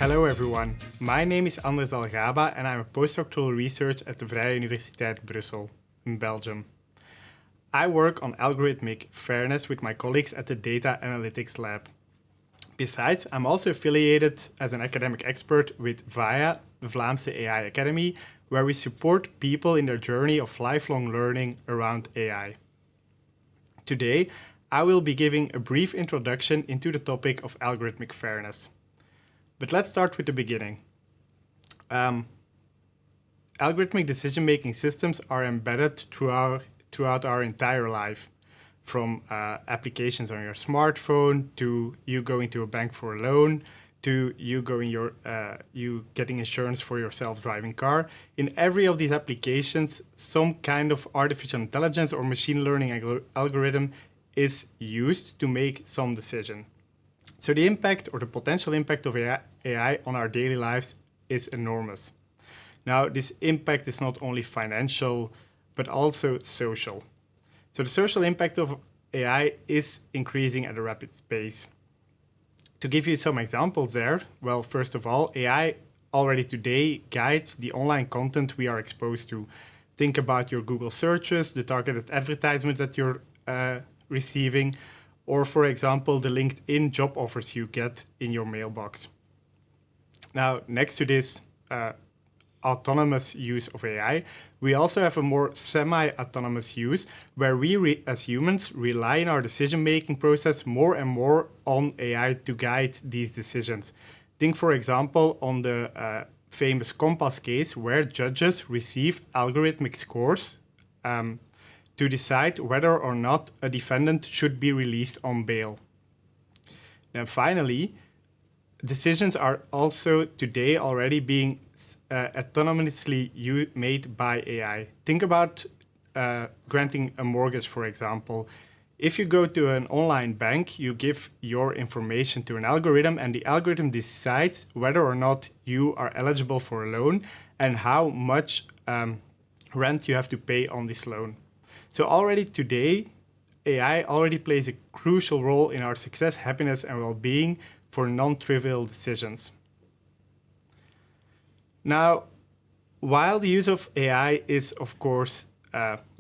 Hello everyone, my name is Algaba and I'm a postdoctoral researcher at the VAIA Universiteit Brussel in Belgium. I work on algorithmic fairness with my colleagues at the Data Analytics Lab. Besides, I'm also affiliated as an academic expert with VAIA, the Vlaamse AI Academy, where we support people in their journey of lifelong learning around AI. Today, I will be giving a brief introduction into the topic of algorithmic fairness. But let's start with the beginning. Algorithmic decision-making systems are embedded throughout our entire life, from applications on your smartphone to you going to a bank for a loan, to you getting insurance for your self-driving car. In every of these applications, some kind of artificial intelligence or machine learning algorithm is used to make some decision. So the impact or the potential impact of AI on our daily lives is enormous. Now, this impact is not only financial, but also social. So the social impact of AI is increasing at a rapid pace. To give you some examples there, well, first of all, AI already today guides the online content we are exposed to. Think about your Google searches, the targeted advertisements that you're receiving, or for example, the LinkedIn job offers you get in your mailbox. Now, next to this autonomous use of AI, we also have a more semi-autonomous use where we as humans rely in our decision-making process more and more on AI to guide these decisions. Think, for example, on the famous Compass case where judges receive algorithmic scores to decide whether or not a defendant should be released on bail. Then finally, decisions are also today already being autonomously made by AI. Think about granting a mortgage, for example. If you go to an online bank, you give your information to an algorithm and the algorithm decides whether or not you are eligible for a loan and how much rent you have to pay on this loan. So already today, AI already plays a crucial role in our success, happiness, and well-being for non-trivial decisions. Now, while the use of AI is, of course,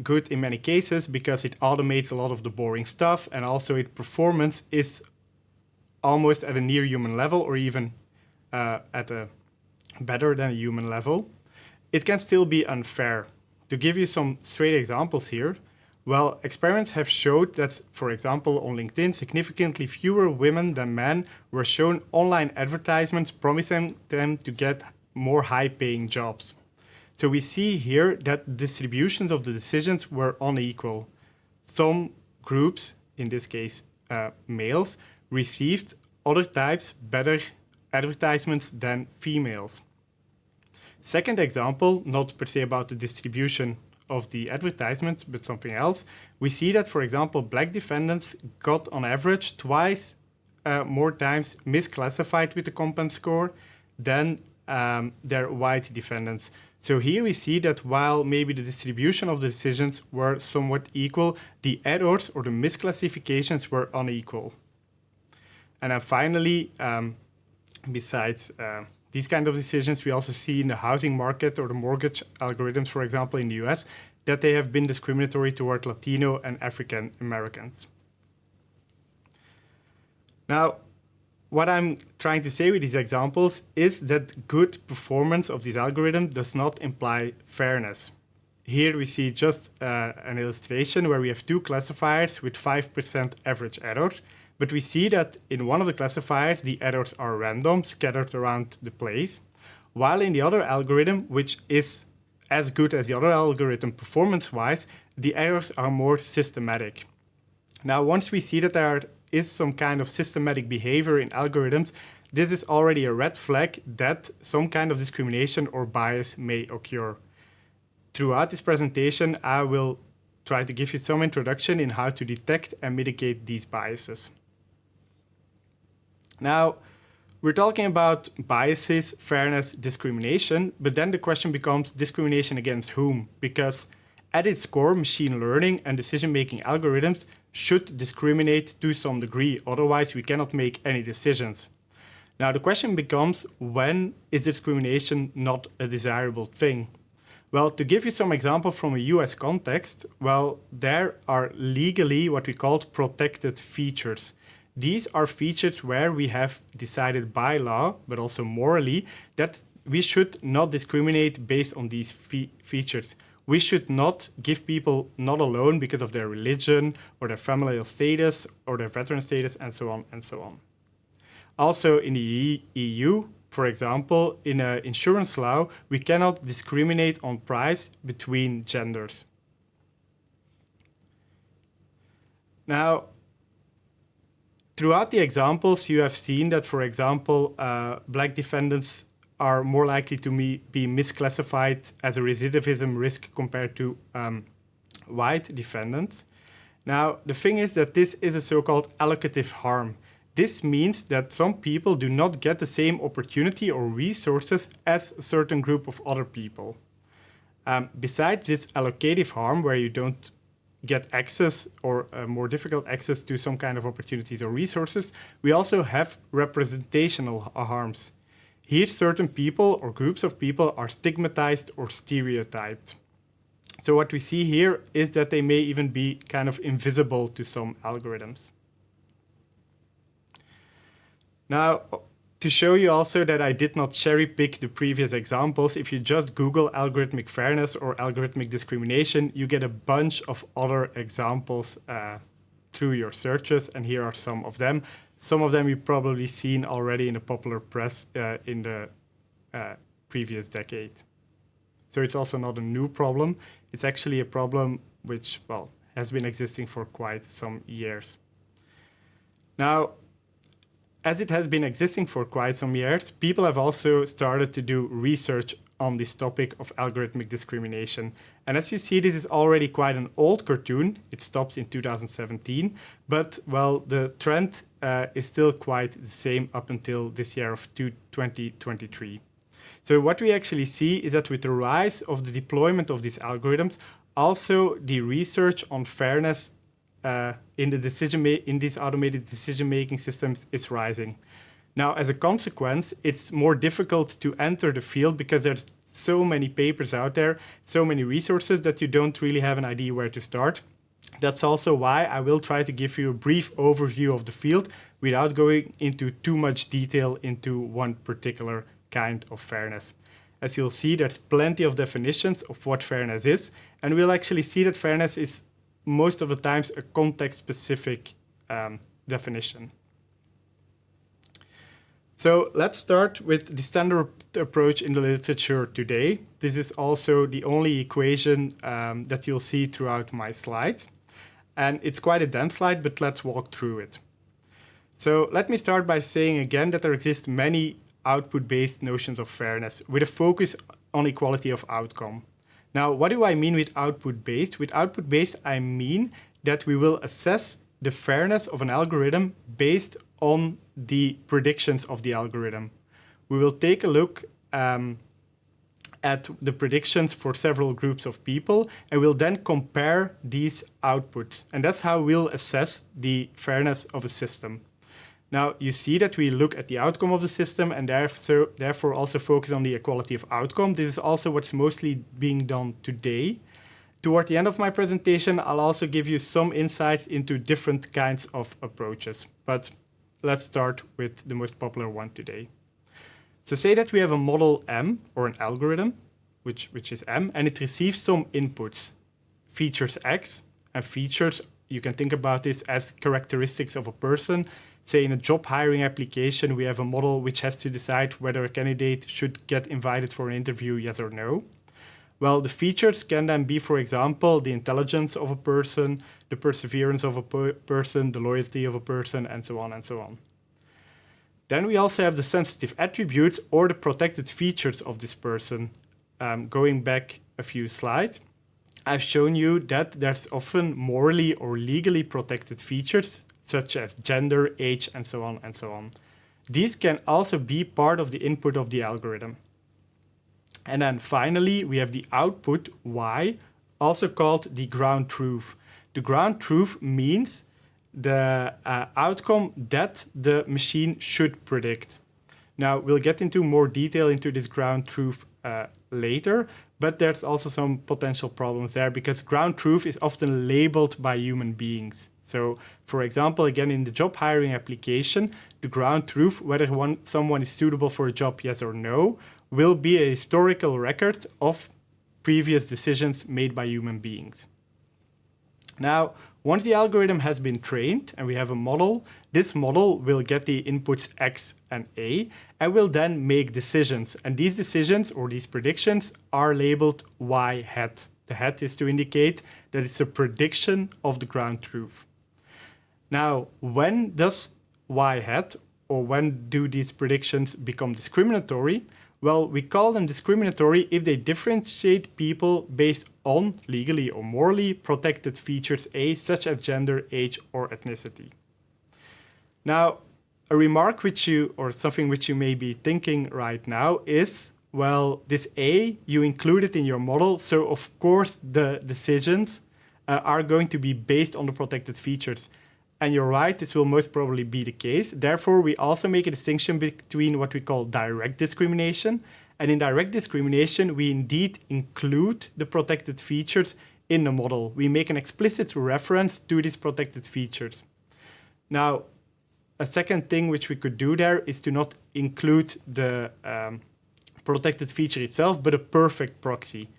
good in many cases because it automates a lot of the boring stuff and also its performance is almost at a near human level or even at a better than a human level, it can still be unfair. To give you some straight examples here, well, experiments have showed that, for example, on LinkedIn, significantly fewer women than men were shown online advertisements promising them to get more high-paying jobs. So we see here that distributions of the decisions were unequal. Some groups, in this case males, received other types better advertisements than females. Second example, not per se about the distribution of the advertisements, but something else. We see that, for example, black defendants got on average twice more times misclassified with the Compen score than their white defendants. So here we see that while maybe the distribution of the decisions were somewhat equal, the errors or the misclassifications were unequal. And then finally, besides these kind of decisions, we also see in the housing market or the mortgage algorithms, for example, in the US, that they have been discriminatory toward Latino and African Americans. Now, what I'm trying to say with these examples is that good performance of this algorithm does not imply fairness. Here we see just an illustration where we have two classifiers with 5% average error. But we see that in one of the classifiers, the errors are random, scattered around the place, while in the other algorithm, which is as good as the other algorithm performance-wise, the errors are more systematic. Now, once we see that there is some kind of systematic behavior in algorithms, this is already a red flag that some kind of discrimination or bias may occur. Throughout this presentation, I will try to give you some introduction in how to detect and mitigate these biases. Now, we're talking about biases, fairness, discrimination, but then the question becomes discrimination against whom? Because at its core, machine learning and decision-making algorithms should discriminate to some degree, otherwise we cannot make any decisions. Now the question becomes, when is discrimination not a desirable thing? Well, to give you some example from a US context, well, there are legally what we call protected features. These are features where we have decided by law, but also morally, that we should not discriminate based on these features. We should not give people not a loan because of their religion or their familial status or their veteran status and so on and so on. Also in the EU, for example, in an insurance law, we cannot discriminate on price between genders. Now, throughout the examples, you have seen that, for example, black defendants are more likely to be misclassified as a recidivism risk compared to white defendants. Now, the thing is that this is a so-called allocative harm. This means that some people do not get the same opportunity or resources as a certain group of other people. Besides this allocative harm, where you don't get access or more difficult access to some kind of opportunities or resources, we also have representational harms. Here, certain people or groups of people are stigmatized or stereotyped. So what we see here is that they may even be kind of invisible to some algorithms. Now, to show you also that I did not cherry pick the previous examples, if you just Google algorithmic fairness or algorithmic discrimination, you get a bunch of other examples through your searches, and here are some of them. Some of them you've probably seen already in the popular press in the previous decade. So it's also not a new problem. It's actually a problem which, well, has been existing for quite some years. Now, as it has been existing for quite some years, people have also started to do research on this topic of algorithmic discrimination. And as you see, this is already quite an old cartoon. It stops in 2017, but well, the trend is still quite the same up until this year of 2023. So what we actually see is that with the rise of the deployment of these algorithms, also the research on fairness in these automated decision-making systems is rising. Now, as a consequence, it's more difficult to enter the field because there's so many papers out there, so many resources that you don't really have an idea where to start. That's also why I will try to give you a brief overview of the field without going into too much detail into one particular kind of fairness. As you'll see, there's plenty of definitions of what fairness is, and we'll actually see that fairness is most of the times a context-specific definition. So let's start with the standard approach in the literature today. This is also the only equation that you'll see throughout my slides. And it's quite a dense slide, but let's walk through it. So let me start by saying again that there exist many output-based notions of fairness with a focus on equality of outcome. Now, what do I mean with output-based? With output-based, I mean that we will assess the fairness of an algorithm based on the predictions of the algorithm. We will take a look at the predictions for several groups of people, and we'll then compare these outputs. And that's how we'll assess the fairness of a system. Now, you see that we look at the outcome of the system and therefore also focus on the equality of outcome. This is also what's mostly being done today. Toward the end of my presentation, I'll also give you some insights into different kinds of approaches. But let's start with the most popular one today. So say that we have a model M, or an algorithm, which is M, and it receives some inputs, features X, and features, you can think about this as characteristics of a person. Say in a job hiring application, we have a model which has to decide whether a candidate should get invited for an interview, yes or no. Well, the features can then be, for example, the intelligence of a person, the perseverance of a person, the loyalty of a person, and so on and so on. Then we also have the sensitive attributes or the protected features of this person. Going back a few slides, I've shown you that there's often morally or legally protected features such as gender, age, and so on and so on. These can also be part of the input of the algorithm. And then finally, we have the output Y, also called the ground truth. The ground truth means the outcome that the machine should predict. Now, we'll get into more detail into this ground truth later, but there's also some potential problems there because ground truth is often labeled by human beings. So, for example, again, in the job hiring application, the ground truth, whether someone is suitable for a job, yes or no, will be a historical record of previous decisions made by human beings. Now, once the algorithm has been trained and we have a model, this model will get the inputs X and A and will then make decisions. And these decisions or these predictions are labeled Y hat. The hat is to indicate that it's a prediction of the ground truth. Now, when does Y hat or when do these predictions become discriminatory? Well, we call them discriminatory if they differentiate people based on legally or morally protected features A, such as gender, age, or ethnicity. Now, a remark or something which you may be thinking right now is, well, this A, you included in your model, so of course the decisions are going to be based on the protected features. And you're right, this will most probably be the case. Therefore, we also make a distinction between what we call direct discrimination. And in direct discrimination, we indeed include the protected features in the model. We make an explicit reference to these protected features. Now, a second thing which we could do there is to not include the protected feature itself, but a perfect proxy.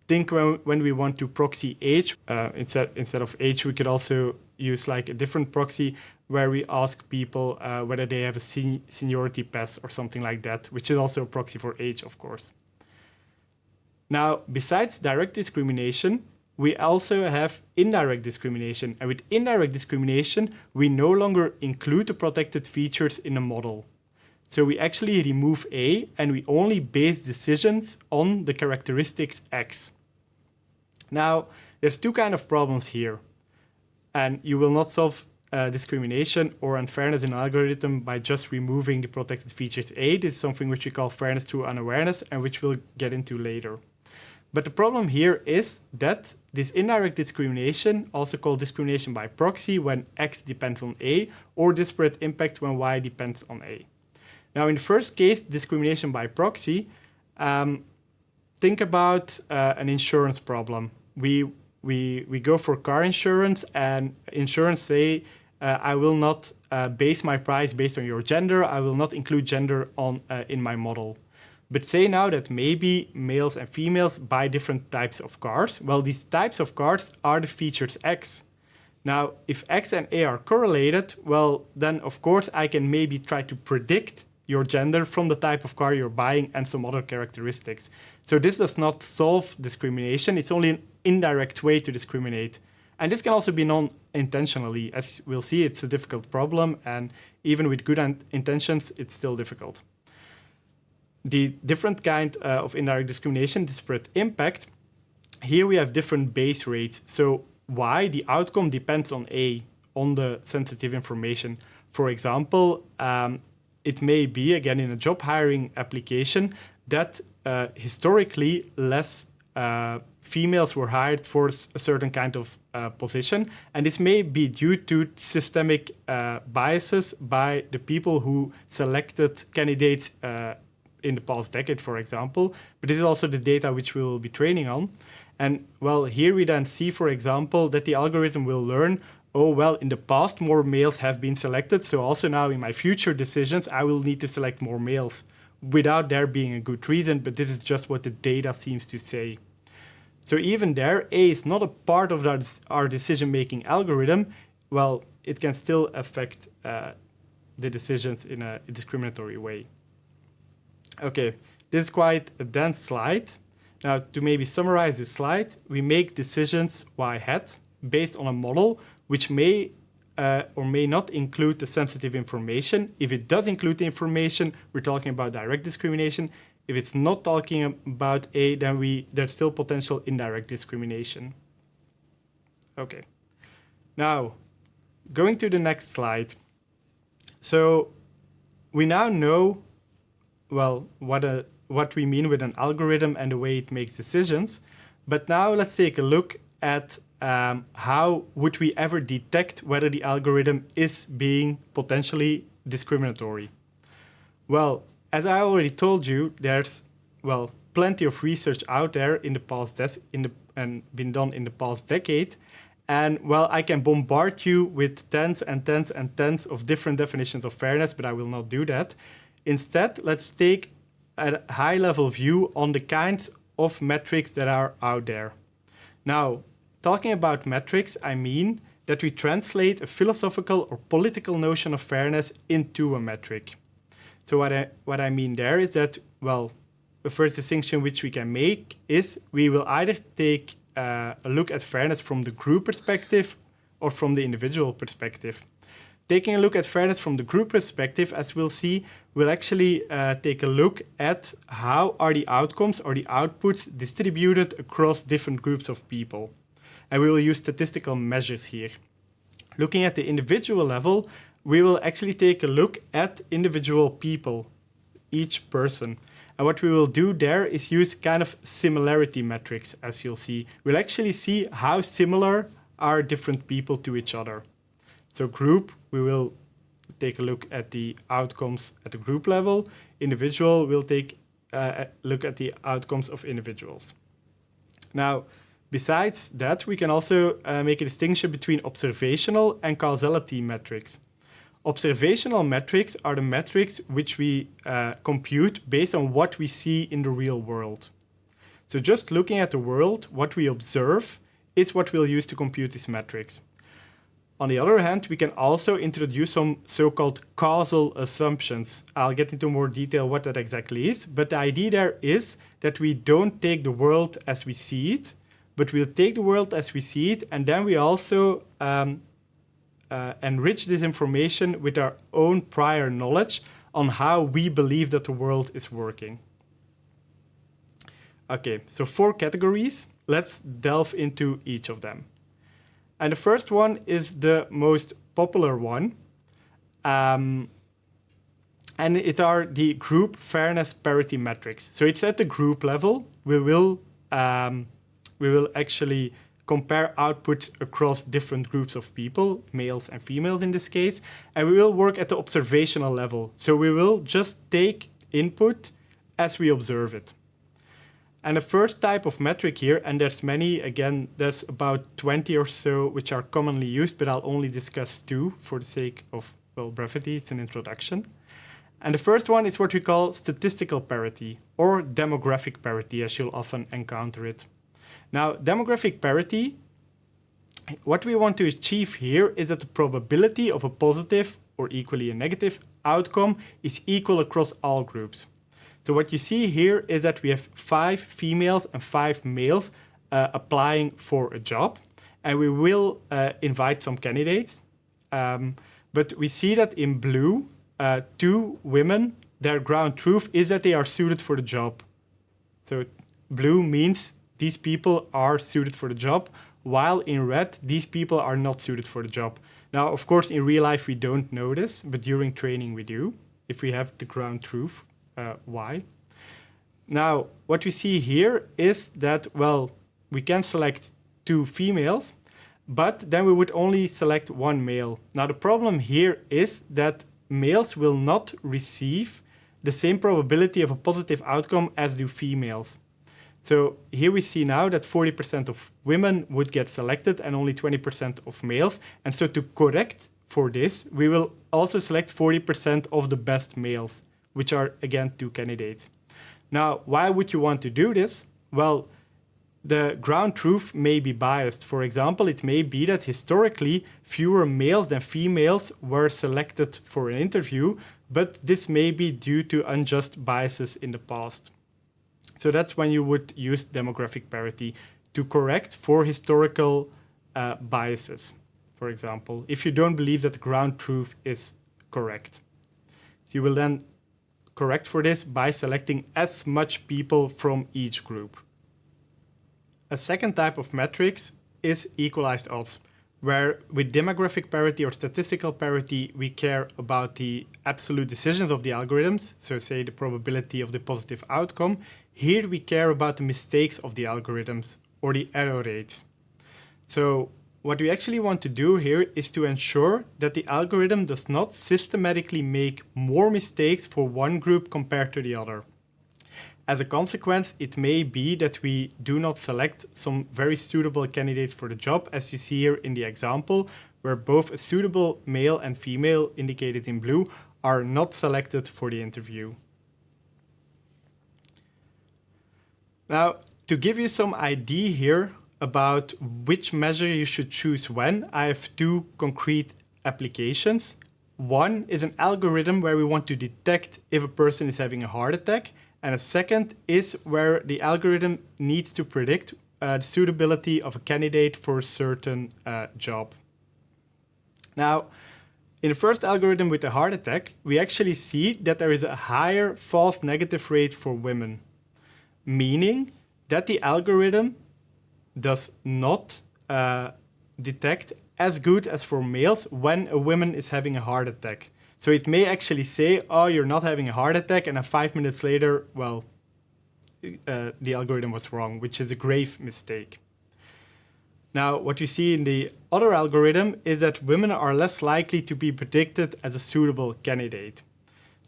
Think when we want to proxy age, instead of age, we could also use like a different proxy where we ask people whether they have a seniority pass or something like that, which is also a proxy for age, of course. Now, besides direct discrimination, we also have indirect discrimination. And with indirect discrimination, we no longer include the protected features in a model. So we actually remove A and we only base decisions on the characteristics X. Now, there's two kinds of problems here. And you will not solve discrimination or unfairness in an algorithm by just removing the protected features A. This is something which we call fairness through unawareness and which we'll get into later. But the problem here is that this indirect discrimination, also called discrimination by proxy when X depends on A, or disparate impact when Y depends on A. Now, in the first case, discrimination by proxy, think about an insurance problem. We go for car insurance and insurance say, I will not base my price based on your gender. I will not include gender in my model. But say now that maybe males and females buy different types of cars. Well, these types of cars are the features X. Now, if X and A are correlated, well, then of course I can maybe try to predict your gender from the type of car you're buying and some other characteristics. So this does not solve discrimination. It's only an indirect way to discriminate. And this can also be non-intentionally. As we'll see, it's a difficult problem. And even with good intentions, it's still difficult. The different kind of indirect discrimination, disparate impact, here we have different base rates. So Y, the outcome depends on A, on the sensitive information. For example, it may be, again, in a job hiring application, that historically less females were hired for a certain kind of position. And this may be due to systemic biases by the people who selected candidates in the past decade, for example. But this is also the data which we'll be training on. And well, here we then see, for example, that the algorithm will learn, oh, well, in the past, more males have been selected. So also now in my future decisions, I will need to select more males without there being a good reason. But this is just what the data seems to say. So even there, A is not a part of our decision-making algorithm. Well, it can still affect the decisions in a discriminatory way. Okay, this is quite a dense slide. Now, to maybe summarize this slide, we make decisions Y hat based on a model which may or may not include the sensitive information. If it does include the information, we're talking about direct discrimination. If it's not talking about A, then there's still potential indirect discrimination. Okay. Now, going to the next slide. So we now know, well, what we mean with an algorithm and the way it makes decisions. But now let's take a look at how would we ever detect whether the algorithm is being potentially discriminatory. Well, as I already told you, there's, well, plenty of research out there in the past and been done in the past decade. And, well, I can bombard you with tens and tens and tens of different definitions of fairness, but I will not do that. Instead, let's take a high-level view on the kinds of metrics that are out there. Now, talking about metrics, I mean that we translate a philosophical or political notion of fairness into a metric. So what I mean there is that, well, the first distinction which we can make is we will either take a look at fairness from the group perspective or from the individual perspective. Taking a look at fairness from the group perspective, as we'll see, we'll actually take a look at how are the outcomes or the outputs distributed across different groups of people. And we will use statistical measures here. Looking at the individual level, we will actually take a look at individual people, each person. And what we will do there is use kind of similarity metrics, as you'll see. We'll actually see how similar are different people to each other. So group, we will take a look at the outcomes at the group level. Individual, we'll take a look at the outcomes of individuals. Now, besides that, we can also make a distinction between observational and causality metrics. Observational metrics are the metrics which we compute based on what we see in the real world. So just looking at the world, what we observe is what we'll use to compute these metrics. On the other hand, we can also introduce some so-called causal assumptions. I'll get into more detail what that exactly is, but the idea there is that we don't take the world as we see it, but we'll take the world as we see it, and then we also enrich this information with our own prior knowledge on how we believe that the world is working. Okay, so 4 categories. Let's delve into each of them. And the first one is the most popular one. And it are the group fairness parity metrics. So it's at the group level. We will actually compare outputs across different groups of people, males and females in this case, and we will work at the observational level. So we will just take input as we observe it. And the first type of metric here, and there's many, again, there's about 20 or so which are commonly used, but I'll only discuss 2 for the sake of, well, brevity. It's an introduction. And the first one is what we call statistical parity or demographic parity, as you'll often encounter it. Now, demographic parity, what we want to achieve here is that the probability of a positive or equally a negative outcome is equal across all groups. So what you see here is that we have 5 females and 5 males applying for a job, and we will invite some candidates. But we see that in blue, 2 women, their ground truth is that they are suited for the job. So blue means these people are suited for the job, while in red, these people are not suited for the job. Now, of course, in real life, we don't know this, but during training, we do, if we have the ground truth. Why? Now, what we see here is that, well, we can select 2 females, but then we would only select 1 male. Now, the problem here is that males will not receive the same probability of a positive outcome as do females. So here we see now that 40% of women would get selected and only 20% of males. And so to correct for this, we will also select 40% of the best males, which are, again, 2 candidates. Now, why would you want to do this? Well, the ground truth may be biased. For example, it may be that historically fewer males than females were selected for an interview, but this may be due to unjust biases in the past. So that's when you would use demographic parity to correct for historical biases, for example, if you don't believe that the ground truth is correct. You will then correct for this by selecting as much people from each group. A second type of metrics is equalized odds, where with demographic parity or statistical parity, we care about the absolute decisions of the algorithms, so say the probability of the positive outcome. Here we care about the mistakes of the algorithms or the error rates. So what we actually want to do here is to ensure that the algorithm does not systematically make more mistakes for one group compared to the other. As a consequence, it may be that we do not select some very suitable candidates for the job, as you see here in the example, where both a suitable male and female, indicated in blue, are not selected for the interview. Now, to give you some idea here about which measure you should choose when, I have two concrete applications. One is an algorithm where we want to detect if a person is having a heart attack, and a second is where the algorithm needs to predict the suitability of a candidate for a certain job. Now, in the first algorithm with the heart attack, we actually see that there is a higher false negative rate for women, meaning that the algorithm does not detect as good as for males when a woman is having a heart attack. So it may actually say, oh, you're not having a heart attack, and then 5 minutes later, well, the algorithm was wrong, which is a grave mistake. Now, what you see in the other algorithm is that women are less likely to be predicted as a suitable candidate.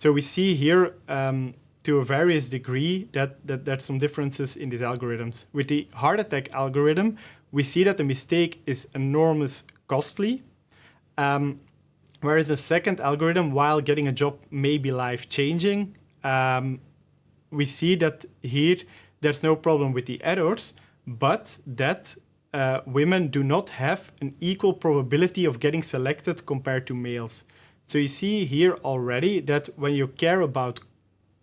So we see here, to a various degree, that there's some differences in these algorithms. With the heart attack algorithm, we see that the mistake is enormous costly, whereas the second algorithm, while getting a job may be life-changing, we see that here there's no problem with the errors, but that women do not have an equal probability of getting selected compared to males. So you see here already that when you care about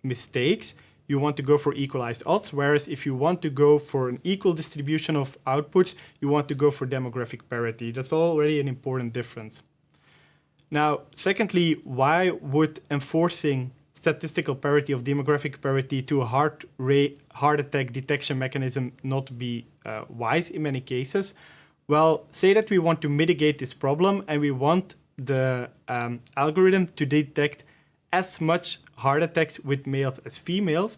mistakes, you want to go for equalized odds, whereas if you want to go for an equal distribution of outputs, you want to go for demographic parity. That's already an important difference. Now, secondly, why would enforcing statistical parity of demographic parity to a heart attack detection mechanism not be wise in many cases? Well, say that we want to mitigate this problem and we want the algorithm to detect as much heart attacks with males as females.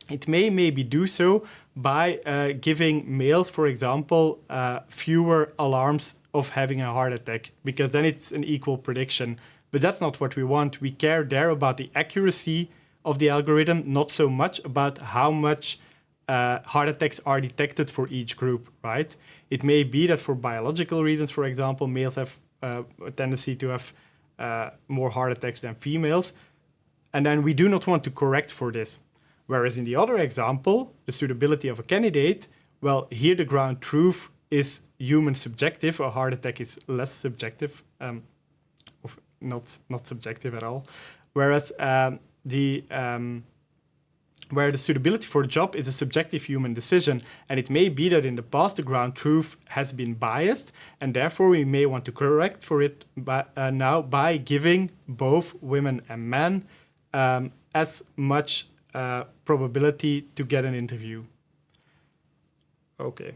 It may maybe do so by giving males, for example, fewer alarms of having a heart attack, because then it's an equal prediction. But that's not what we want. We care there about the accuracy of the algorithm, not so much about how much heart attacks are detected for each group, right? It may be that for biological reasons, for example, males have a tendency to have more heart attacks than females, and then we do not want to correct for this. Whereas in the other example, the suitability of a candidate, well, here the ground truth is human subjective. A heart attack is less subjective, not subjective at all. Whereas where the suitability for a job is a subjective human decision, and it may be that in the past the ground truth has been biased, and therefore we may want to correct for it now by giving both women and men as much probability to get an interview. Okay.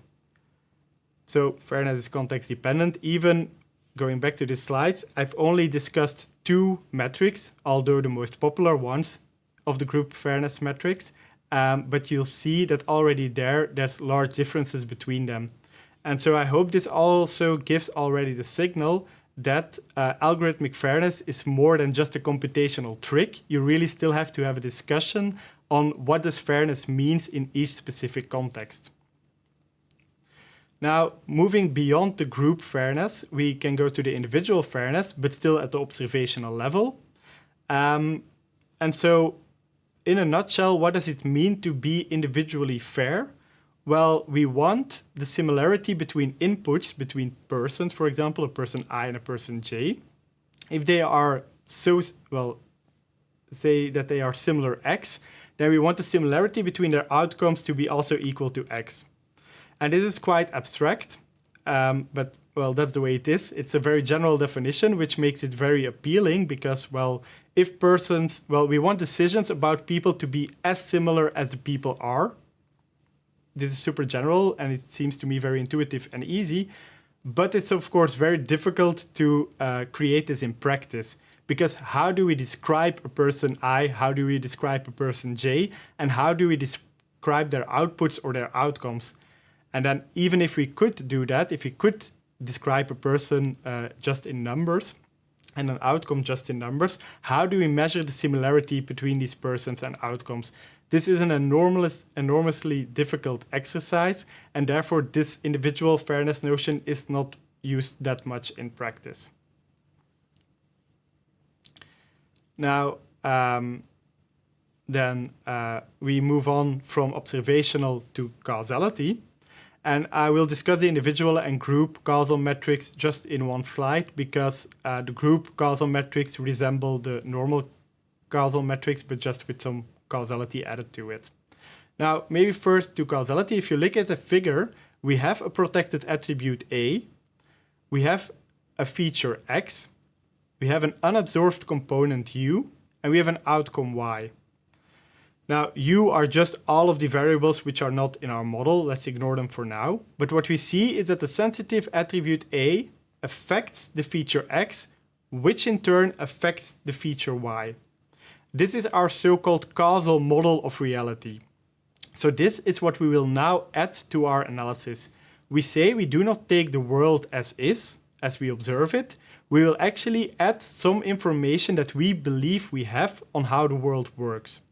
So fairness is context dependent. Even going back to the slides, I've only discussed two metrics, although the most popular ones of the group fairness metrics. But you'll see that already there's large differences between them. And so I hope this also gives already the signal that algorithmic fairness is more than just a computational trick. You really still have to have a discussion on what does fairness means in each specific context. Now, moving beyond the group fairness, we can go to the individual fairness, but still at the observational level. And so, in a nutshell, what does it mean to be individually fair? Well, we want the similarity between inputs, between persons, for example, a person I and a person J. If they are say that they are similar X, then we want the similarity between their outcomes to be also equal to X. And this is quite abstract, but, well, that's the way it is. It's a very general definition, which makes it very appealing because, well, if persons, well, we want decisions about people to be as similar as the people are. This is super general, and it seems to me very intuitive and easy, but it's, of course, very difficult to create this in practice. Because how do we describe a person I, how do we describe a person J, and how do we describe their outputs or their outcomes? And then even if we could do that, if we could describe a person just in numbers and an outcome just in numbers, how do we measure the similarity between these persons and outcomes? This is an enormously difficult exercise, and therefore this individual fairness notion is not used that much in practice. Now, then we move on from observational to causality. And I will discuss the individual and group causal metrics just in one slide, because the group causal metrics resemble the normal causal metrics, but just with some causality added to it. Now, maybe first to causality. If you look at the figure, we have a protected attribute A, we have a feature X, we have an unobserved component U, and we have an outcome Y. Now, U are just all of the variables which are not in our model. Let's ignore them for now. But what we see is that the sensitive attribute A affects the feature X, which in turn affects the feature Y. This is our so-called causal model of reality. So this is what we will now add to our analysis. We say we do not take the world as is, as we observe it. We will actually add some information that we believe we have on how the world works.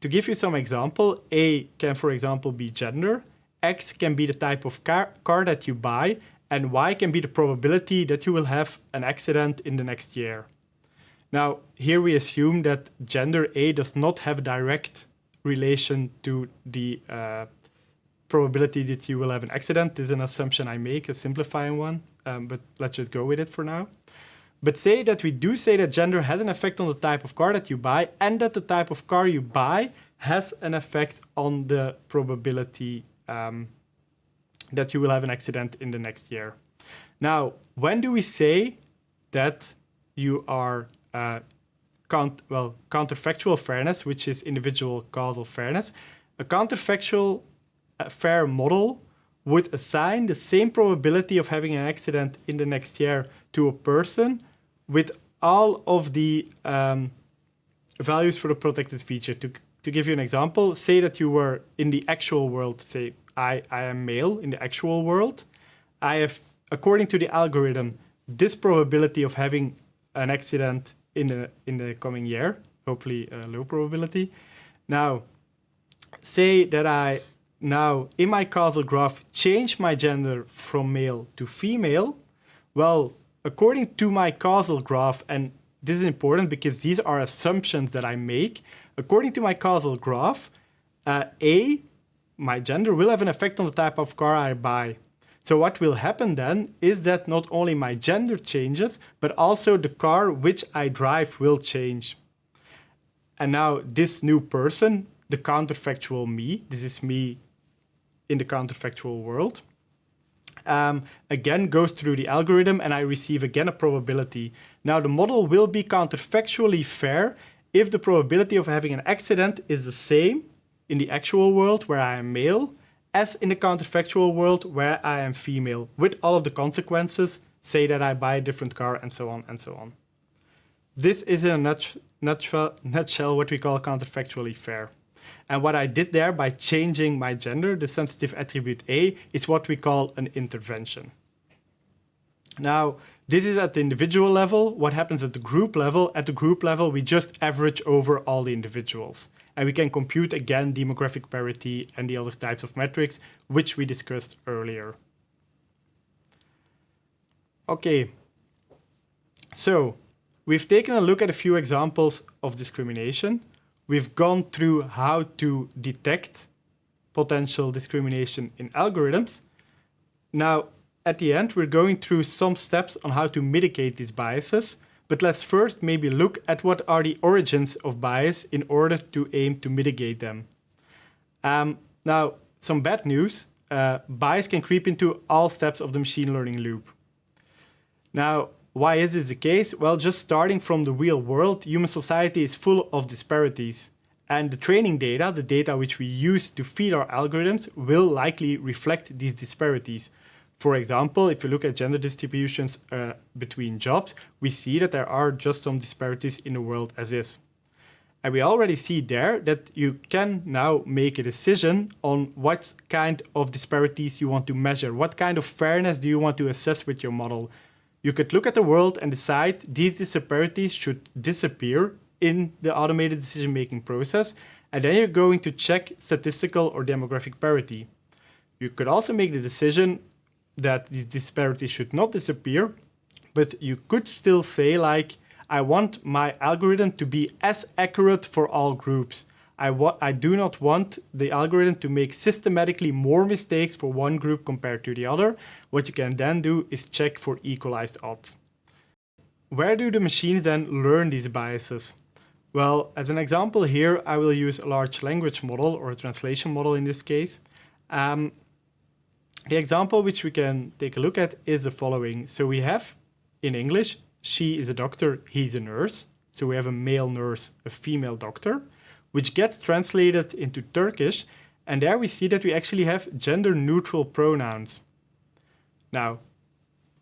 To give you some example, A can, for example, be gender, X can be the type of car that you buy, and Y can be the probability that you will have an accident in the next year. Now, here we assume that gender A does not have a direct relation to the probability that you will have an accident. This is an assumption I make, a simplifying one, but let's just go with it for now. But say that we do say that gender has an effect on the type of car that you buy, and that the type of car you buy has an effect on the probability that you will have an accident in the next year. Now, when do we say that you are counterfactual fairness, which is individual causal fairness? A counterfactual fair model would assign the same probability of having an accident in the next year to a person with all of the values for the protected feature. To give you an example, say that you were in the actual world, say I am male in the actual world. I have, according to the algorithm, this probability of having an accident in the coming year, hopefully a low probability. Now, say that I now, in my causal graph, change my gender from male to female. Well, according to my causal graph, and this is important because these are assumptions that I make, according to my causal graph, A, my gender, will have an effect on the type of car I buy. So what will happen then is that not only my gender changes, but also the car which I drive will change. And now this new person, the counterfactual me, this is me in the counterfactual world, again goes through the algorithm, and I receive again a probability. Now the model will be counterfactually fair if the probability of having an accident is the same in the actual world where I am male as in the counterfactual world where I am female, with all of the consequences, say that I buy a different car and so on and so on. This is in a nutshell what we call counterfactually fair. And what I did there by changing my gender, the sensitive attribute A, is what we call an intervention. Now, this is at the individual level. What happens at the group level? At the group level, we just average over all the individuals. And we can compute, again, demographic parity and the other types of metrics, which we discussed earlier. Okay, so we've taken a look at a few examples of discrimination. We've gone through how to detect potential discrimination in algorithms. Now, at the end, we're going through some steps on how to mitigate these biases, but let's first maybe look at what are the origins of bias in order to aim to mitigate them. Now, some bad news, bias can creep into all steps of the machine learning loop. Now, why is this the case? Well, just starting from the real world, human society is full of disparities. And the training data, the data which we use to feed our algorithms, will likely reflect these disparities. For example, if you look at gender distributions between jobs, we see that there are just some disparities in the world as is. And we already see there that you can now make a decision on what kind of disparities you want to measure, what kind of fairness do you want to assess with your model. You could look at the world and decide these disparities should disappear in the automated decision-making process, and then you're going to check statistical or demographic parity. You could also make the decision that these disparities should not disappear, but you could still say, like, I want my algorithm to be as accurate for all groups. I do not want the algorithm to make systematically more mistakes for one group compared to the other. What you can then do is check for equalized odds. Where do the machines then learn these biases? Well, as an example here, I will use a large language model, or a translation model in this case. The example which we can take a look at is the following. So we have, in English, she is a doctor, he's a nurse. So we have a male nurse, a female doctor, which gets translated into Turkish. And there we see that we actually have gender-neutral pronouns. Now,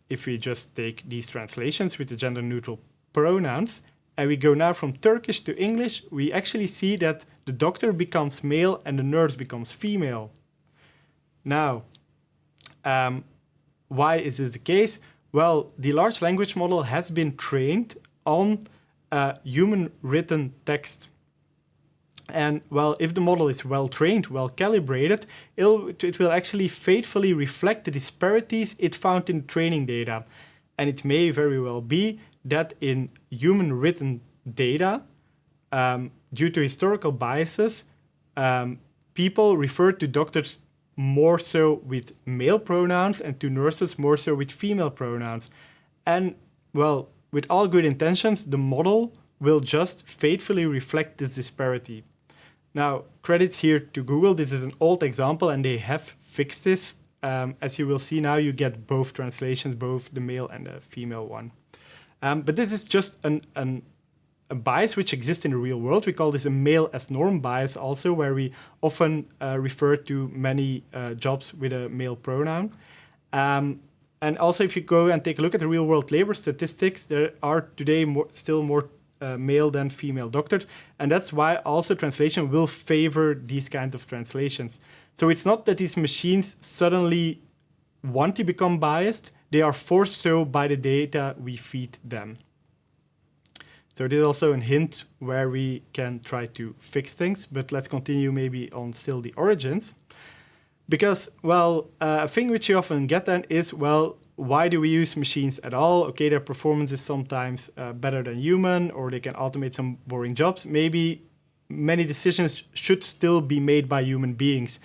if we just take these translations with the gender-neutral pronouns, and we go now from Turkish to English, we actually see that the doctor becomes male and the nurse becomes female. Now, why is this the case? Well, the large language model has been trained on human written text. And well, if the model is well trained, well calibrated, it will actually faithfully reflect the disparities it found in training data. And it may very well be that in human written data, due to historical biases, people refer to doctors more so with male pronouns and to nurses more so with female pronouns. And well, with all good intentions, the model will just faithfully reflect this disparity. Now, credits here to Google. This is an old example and they have fixed this. As you will see now, you get both translations, both the male and the female one. But this is just a bias which exists in the real world. We call this a male as norm bias also, where we often refer to many jobs with a male pronoun. And also, if you go and take a look at the real world labor statistics, there are today still more male than female doctors. And that's why also translation will favor these kinds of translations. So it's not that these machines suddenly want to become biased. They are forced so by the data we feed them. So this is also a hint where we can try to fix things, but let's continue maybe on still the origins. Because, well, a thing which you often get then is, well, why do we use machines at all? Okay, their performance is sometimes better than human, or they can automate some boring jobs. Maybe many decisions should still be made by human beings.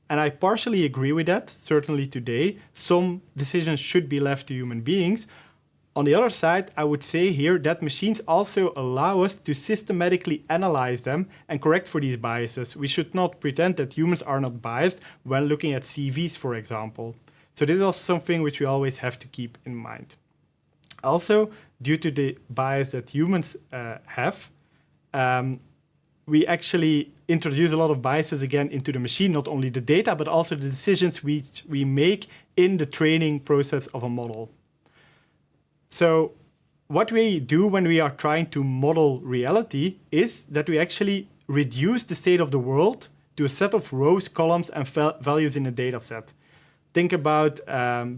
And I partially agree with that, certainly today. Some decisions should be left to human beings. On the other side, I would say here that machines also allow us to systematically analyze them and correct for these biases. We should not pretend that humans are not biased when looking at CVs, for example. So this is also something which we always have to keep in mind. Also, due to the bias that humans have, we actually introduce a lot of biases again into the machine, not only the data, but also the decisions we make in the training process of a model. So what we do when we are trying to model reality is that we actually reduce the state of the world to a set of rows, columns, and values in a data set. Think about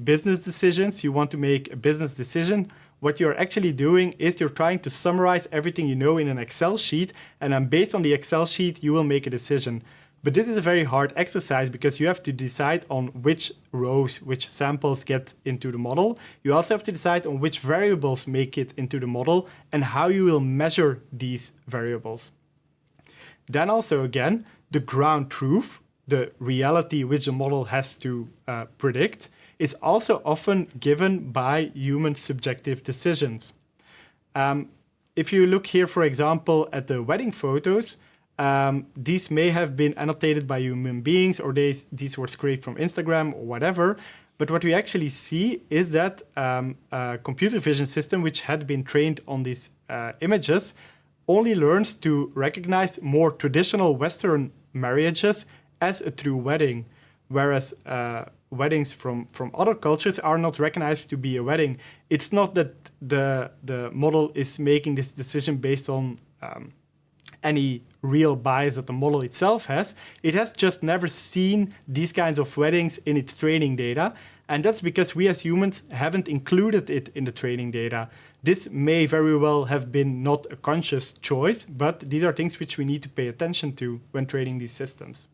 business decisions. You want to make a business decision. What you're actually doing is you're trying to summarize everything you know in an Excel sheet, and then based on the Excel sheet, you will make a decision. But this is a very hard exercise because you have to decide on which rows, which samples get into the model. You also have to decide on which variables make it into the model and how you will measure these variables. Then also again, the ground truth, the reality which the model has to predict, is also often given by human subjective decisions. If you look here, for example, at the wedding photos, these may have been annotated by human beings, or these were scraped from Instagram or whatever. But what we actually see is that a computer vision system, which had been trained on these images, only learns to recognize more traditional Western marriages as a true wedding, whereas weddings from other cultures are not recognized to be a wedding. It's not that the model is making this decision based on any real bias that the model itself has. It has just never seen these kinds of weddings in its training data. And that's because we as humans haven't included it in the training data. This may very well have been not a conscious choice, but these are things which we need to pay attention to when training these systems.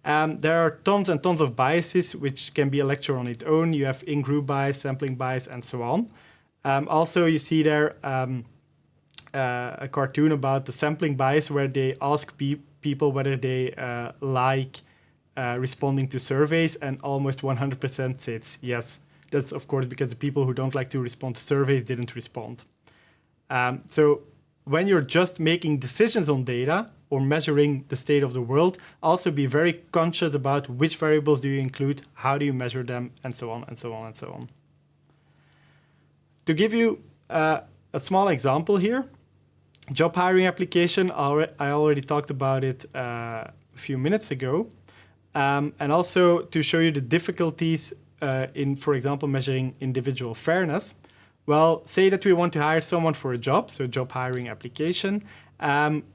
There are tons and tons of biases, which can be a lecture on its own. You have in-group bias, sampling bias, and so on. Also, you see there a cartoon about the sampling bias where they ask people whether they like responding to surveys, and almost 100% says yes. That's, of course, because the people who don't like to respond to surveys didn't respond. So when you're just making decisions on data or measuring the state of the world, also be very conscious about which variables do you include, how do you measure them, and so on, and so on, and so on. To give you a small example here, job hiring application, I already talked about it a few minutes ago. And also to show you the difficulties in, for example, measuring individual fairness. Well, say that we want to hire someone for a job, so job hiring application.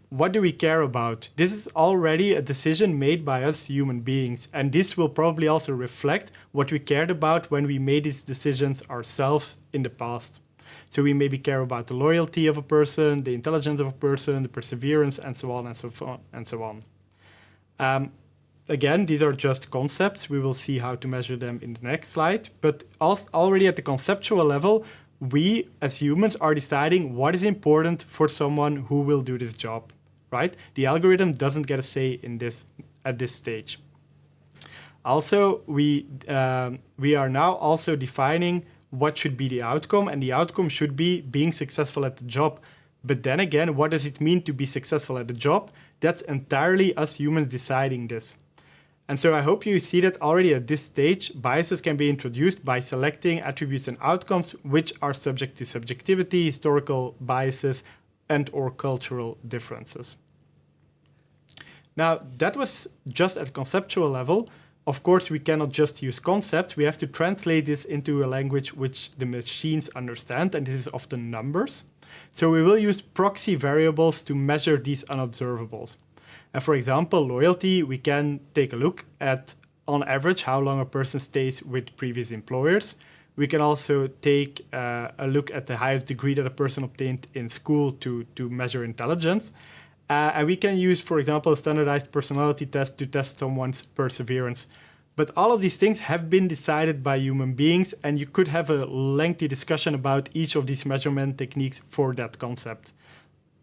What do we care about? This is already a decision made by us human beings, and this will probably also reflect what we cared about when we made these decisions ourselves in the past. So we maybe care about the loyalty of a person, the intelligence of a person, the perseverance, and so on and so on and so on. Again, these are just concepts. We will see how to measure them in the next slide. But already at the conceptual level, we as humans are deciding what is important for someone who will do this job, right? The algorithm doesn't get a say in this at this stage. Also, we are now also defining what should be the outcome, and the outcome should be being successful at the job. But then again, what does it mean to be successful at the job? That's entirely us humans deciding this. And so I hope you see that already at this stage, biases can be introduced by selecting attributes and outcomes which are subject to subjectivity, historical biases, and or cultural differences. Now, that was just at conceptual level. Of course, we cannot just use concepts. We have to translate this into a language which the machines understand, and this is often numbers. So we will use proxy variables to measure these unobservables. And for example, loyalty, we can take a look at, on average, how long a person stays with previous employers. We can also take a look at the highest degree that a person obtained in school to measure intelligence. And we can use, for example, a standardized personality test to test someone's perseverance. But all of these things have been decided by human beings, and you could have a lengthy discussion about each of these measurement techniques for that concept.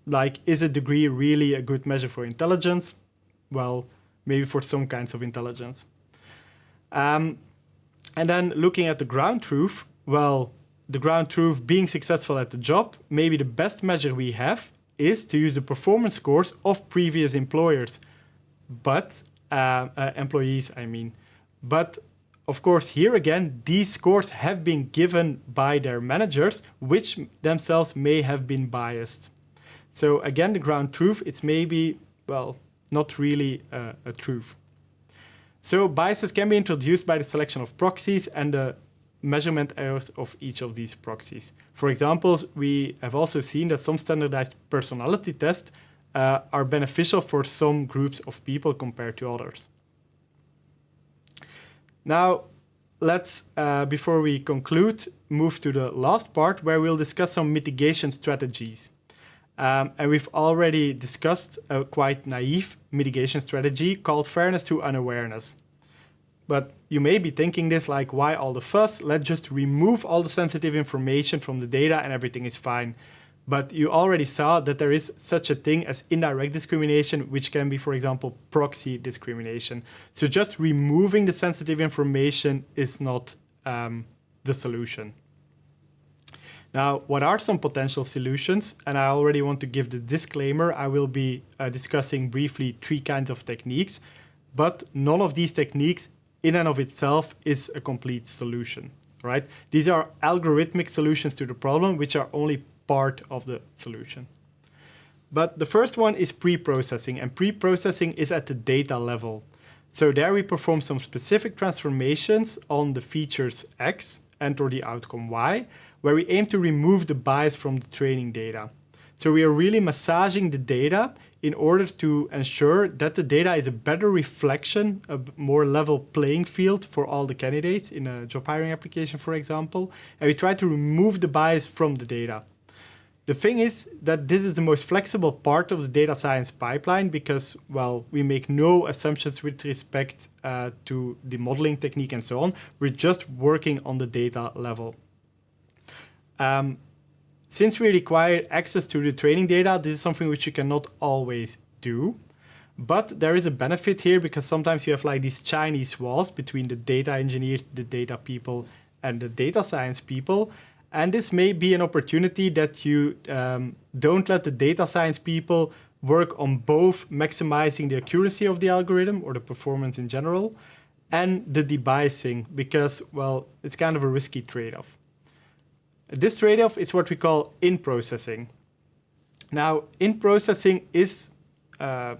Like, is a degree really a good measure for intelligence? Well, maybe for some kinds of intelligence. And then looking at the ground truth, well, the ground truth being successful at the job, maybe the best measure we have is to use the performance scores of previous employers, but employees, I mean. But of course, here again, these scores have been given by their managers, which themselves may have been biased. So again, the ground truth, it's maybe, well, not really a truth. So biases can be introduced by the selection of proxies and the measurement errors of each of these proxies. For example, we have also seen that some standardized personality tests are beneficial for some groups of people compared to others. Now, let's, before we conclude, move to the last part where we'll discuss some mitigation strategies. And we've already discussed a quite naive mitigation strategy called fairness to unawareness. But you may be thinking this like, why all the fuss? Let's just remove all the sensitive information from the data and everything is fine. But you already saw that there is such a thing as indirect discrimination, which can be, for example, proxy discrimination. So just removing the sensitive information is not the solution. Now, what are some potential solutions? And I already want to give the disclaimer. I will be discussing briefly 3 kinds of techniques, but none of these techniques in and of itself is a complete solution, right? These are algorithmic solutions to the problem, which are only part of the solution. But the first one is pre-processing, and pre-processing is at the data level. So there we perform some specific transformations on the features X and or the outcome Y, where we aim to remove the bias from the training data. So we are really massaging the data in order to ensure that the data is a better reflection, a more level playing field for all the candidates in a job hiring application, for example. And we try to remove the bias from the data. The thing is that this is the most flexible part of the data science pipeline because, well, we make no assumptions with respect to the modeling technique and so on. We're just working on the data level. Since we require access to the training data, this is something which you cannot always do. But there is a benefit here because sometimes you have like these Chinese walls between the data engineers, the data people, and the data science people. And this may be an opportunity that you don't let the data science people work on both maximizing the accuracy of the algorithm or the performance in general and the debiasing because, well, it's kind of a risky trade-off. This trade-off is what we call in-processing. Now, in-processing is, by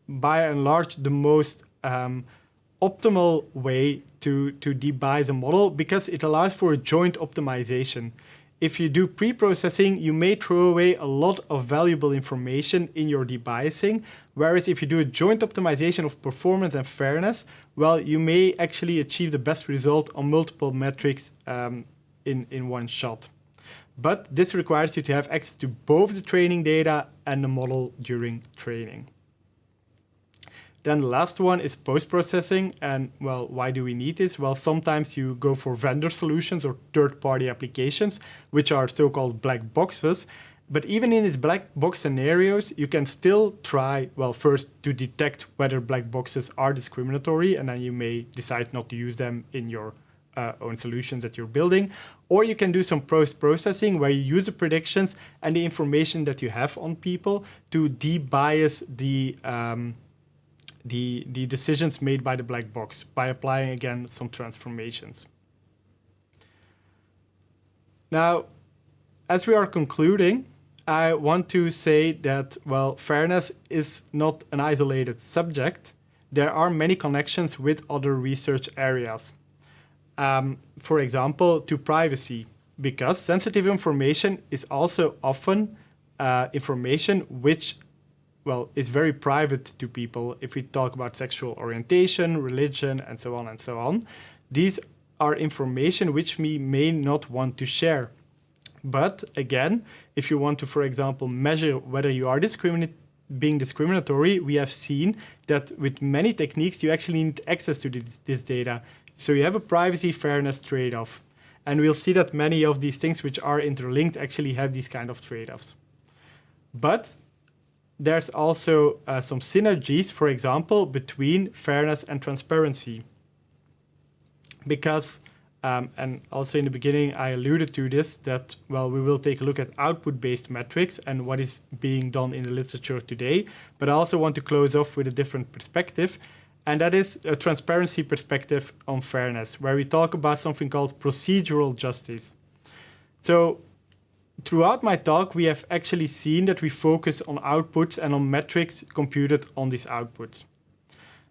and large, the most optimal way to debias a model because it allows for a joint optimization. If you do pre-processing, you may throw away a lot of valuable information in your debiasing, whereas if you do a joint optimization of performance and fairness, well, you may actually achieve the best result on multiple metrics in one shot. But this requires you to have access to both the training data and the model during training. Then the last one is post-processing. And, well, why do we need this? Well, sometimes you go for vendor solutions or third-party applications, which are so-called black boxes. But even in these black box scenarios, you can still try, well, first to detect whether black boxes are discriminatory, and then you may decide not to use them in your own solutions that you're building. Or you can do some post-processing where you use the predictions and the information that you have on people to debias the decisions made by the black box by applying, again, some transformations. Now, as we are concluding, I want to say that, well, fairness is not an isolated subject. There are many connections with other research areas. For example, to privacy, because sensitive information is also often information which, well, is very private to people. If we talk about sexual orientation, religion, and so on and so on, these are information which we may not want to share. But again, if you want to, for example, measure whether you are being discriminatory, we have seen that with many techniques, you actually need access to this data. So you have a privacy fairness trade-off. And we'll see that many of these things which are interlinked actually have these kind of trade-offs. But there's also some synergies, for example, between fairness and transparency. Because, and also in the beginning, I alluded to this, that, well, we will take a look at output-based metrics and what is being done in the literature today. But I also want to close off with a different perspective. And that is a transparency perspective on fairness, where we talk about something called procedural justice. So throughout my talk, we have actually seen that we focus on outputs and on metrics computed on these outputs.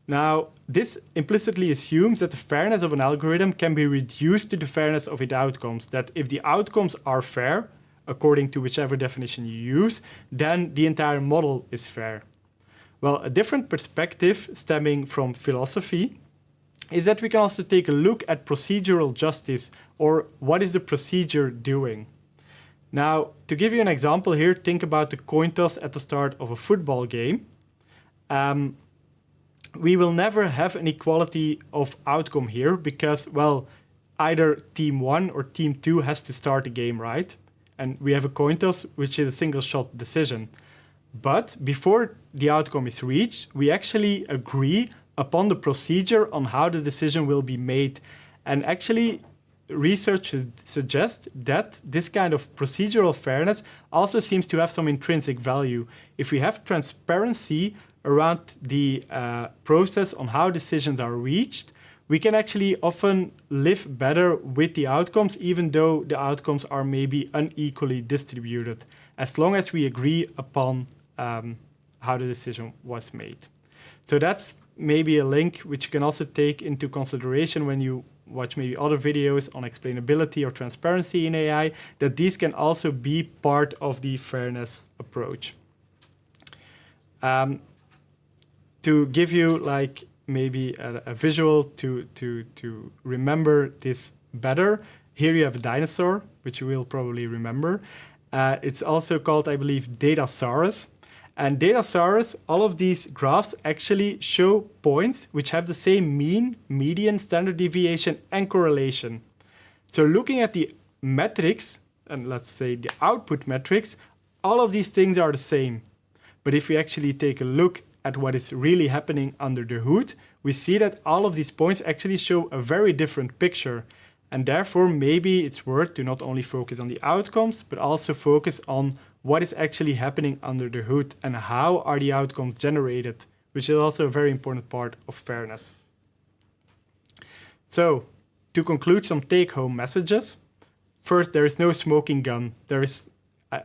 Now, this implicitly assumes that the fairness of an algorithm can be reduced to the fairness of its outcomes, that if the outcomes are fair, according to whichever definition you use, then the entire model is fair. Well, a different perspective stemming from philosophy is that we can also take a look at procedural justice, or what is the procedure doing. Now, to give you an example here, think about the coin toss at the start of a football game. We will never have an equality of outcome here because, well, either team 1 or team 2 has to start the game, right? And we have a coin toss, which is a single shot decision. But before the outcome is reached, we actually agree upon the procedure on how the decision will be made. And actually, research suggests that this kind of procedural fairness also seems to have some intrinsic value. If we have transparency around the process on how decisions are reached, we can actually often live better with the outcomes, even though the outcomes are maybe unequally distributed, as long as we agree upon how the decision was made. So that's maybe a link which you can also take into consideration when you watch maybe other videos on explainability or transparency in AI, that these can also be part of the fairness approach. To give you like maybe a visual to remember this better, here you have a dinosaur, which you will probably remember. It's also called, I believe, Datasaurus. And Datasaurus, all of these graphs actually show points which have the same mean, median, standard deviation, and correlation. So looking at the metrics, and let's say the output metrics, all of these things are the same. But if we actually take a look at what is really happening under the hood, we see that all of these points actually show a very different picture. And therefore, maybe it's worth to not only focus on the outcomes, but also focus on what is actually happening under the hood and how are the outcomes generated, which is also a very important part of fairness. So, to conclude, some take-home messages. First, there is no smoking gun.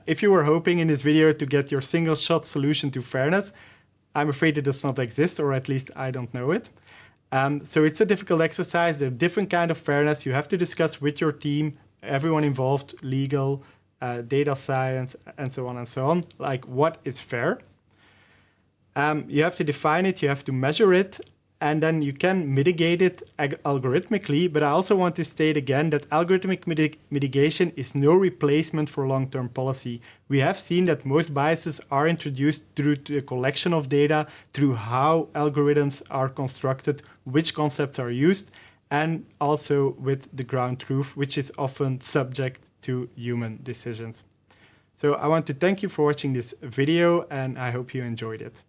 If you were hoping in this video to get your single-shot solution to fairness, I'm afraid it does not exist, or at least I don't know it. So it's a difficult exercise. There's different kind of fairness. You have to discuss with your team, everyone involved, legal, data science, and so on, like what is fair. You have to define it, you have to measure it, and then you can mitigate it algorithmically. But I also want to state again that algorithmic mitigation is no replacement for long-term policy. We have seen that most biases are introduced through the collection of data, through how algorithms are constructed, which concepts are used, and also with the ground truth, which is often subject to human decisions. So I want to thank you for watching this video, and I hope you enjoyed it.